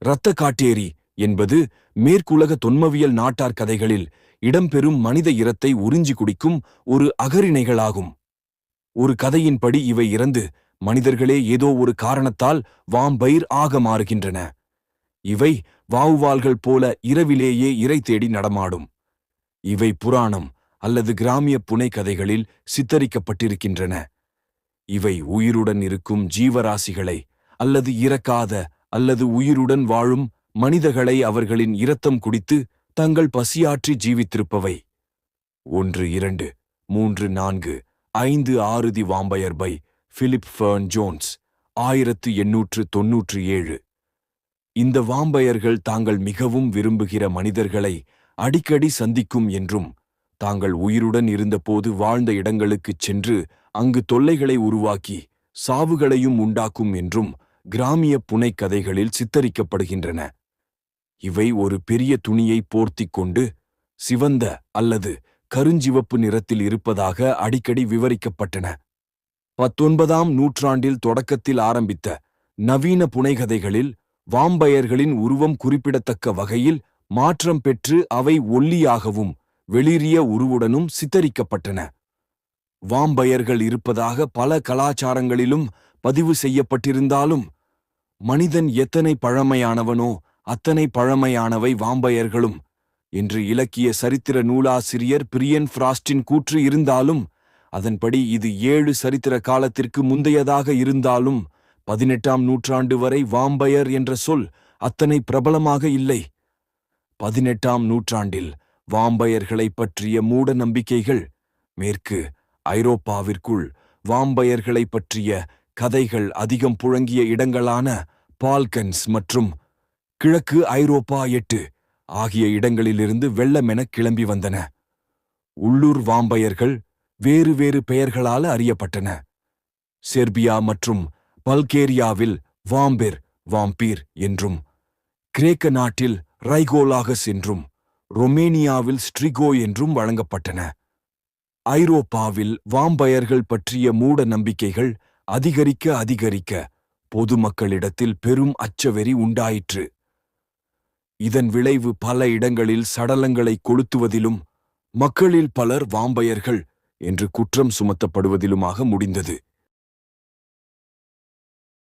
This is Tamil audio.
இரத்த காட்டேரி என்பது மேற்குலக தொன்மவியல் நாட்டார் கதைகளில் இடம்பெறும் மனித இரத்தை உறிஞ்சி குடிக்கும் ஒரு அகரிணைகளாகும். ஒரு கதையின்படி இவை இறந்து மனிதர்களே ஏதோ ஒரு காரணத்தால் வாம்பைர் ஆக மாறுகின்றன. இவை வாவுவால்கள் போல இரவிலேயே இரை தேடி நடமாடும். இவை புராணம் அல்லது கிராமிய புனைகதைகளில் சித்தரிக்கப்பட்டிருக்கின்றன. இவை உயிருடன் இருக்கும் ஜீவராசிகளை அல்லது இறக்காத அல்லது உயிருடன் வாழும் மனிதர்களை அவர்களின் இரத்தம் குடித்து தங்கள் பசியாற்றி ஜீவித்திருப்பவை. 1, 2, 3, 4, 5, 6 the vampire by Philip Fern Jones 1897. இந்த வாம்பயர்கள் தாங்கள் மிகவும் விரும்புகிற மனிதர்களை அடிக்கடி சந்திக்கும் என்றும் தாங்கள் உயிருடன் இருந்தபோது வாழ்ந்த இடங்களுக்குச் சென்று அங்கு தொல்லைகளை உருவாக்கி சாவுகளையும் உண்டாக்கும் என்றும் கிராமிய புனைக்கதைகளில் சித்தரிக்கப்படுகின்றன. இவை ஒரு பெரிய துணியை போர்த்திக் கொண்டு சிவந்த அல்லது கருஞ்சிவப்பு நிறத்தில் இருப்பதாக அடிக்கடி விவரிக்கப்பட்டன. 19ஆம் நூற்றாண்டில் தொடக்கத்தில் ஆரம்பித்த நவீன புனைகதைகளில் வாம்பயர்களின் உருவம் குறிப்பிடத்தக்க வகையில் மாற்றம் பெற்று அவை ஒல்லியாகவும் வெளிரிய உருவுடனும் சித்தரிக்கப்பட்டன. வாம்பயர்கள் இருப்பதாக பல கலாச்சாரங்களிலும் பதிவு செய்யப்பட்டிருந்தாலும் மனிதன் எத்தனை பழமையானவனோ அத்தனை பழமையானவை வாம்பயர்களும் என்று இலக்கிய சரித்திர நூலாசிரியர் பிரியன் ஃப்ராஸ்டின் கூற்று இருந்தாலும், அதன்படி இது 7 சரித்திர காலத்திற்கு முந்தையதாக இருந்தாலும் 18ஆம் நூற்றாண்டு வரை வாம்பயர் என்ற சொல் அத்தனை பிரபலமாக இல்லை. 18ஆம் நூற்றாண்டில் வாம்பயர்களைப் பற்றிய மூட நம்பிக்கைகள் மேற்கு ஐரோப்பாவிற்குள் வாம்பயர்களைப் பற்றிய கதைகள் அதிகம் புழங்கிய இடங்களான பால்கன்ஸ் மற்றும் கிழக்கு ஐரோப்பா 8 ஆகிய இடங்களிலிருந்து வெள்ளமென கிளம்பி வந்தன. உள்ளூர் வாம்பயர்கள் வேறு வேறு பெயர்களால் அறியப்பட்டன. செர்பியா மற்றும் பல்கேரியாவில் வாம்பெர் வாம்பீர் என்றும், கிரேக்க நாட்டில் ரைகோலாகஸ் என்றும், ரொமேனியாவில் ஸ்ட்ரிகோ என்றும் வழங்கப்பட்டன. ஐரோப்பாவில் வாம்பயர்கள் பற்றிய மூட நம்பிக்கைகள் அதிகரிக்க பொதுமக்களிடத்தில் பெரும் அச்சவெறி உண்டாயிற்று. இதன் விளைவு பல இடங்களில் சடலங்களை கொளுத்துவதிலும் மக்களில் பலர் வாம்பயர்கள் என்று குற்றம் சுமத்தப்படுவதிலுமாக முடிந்தது.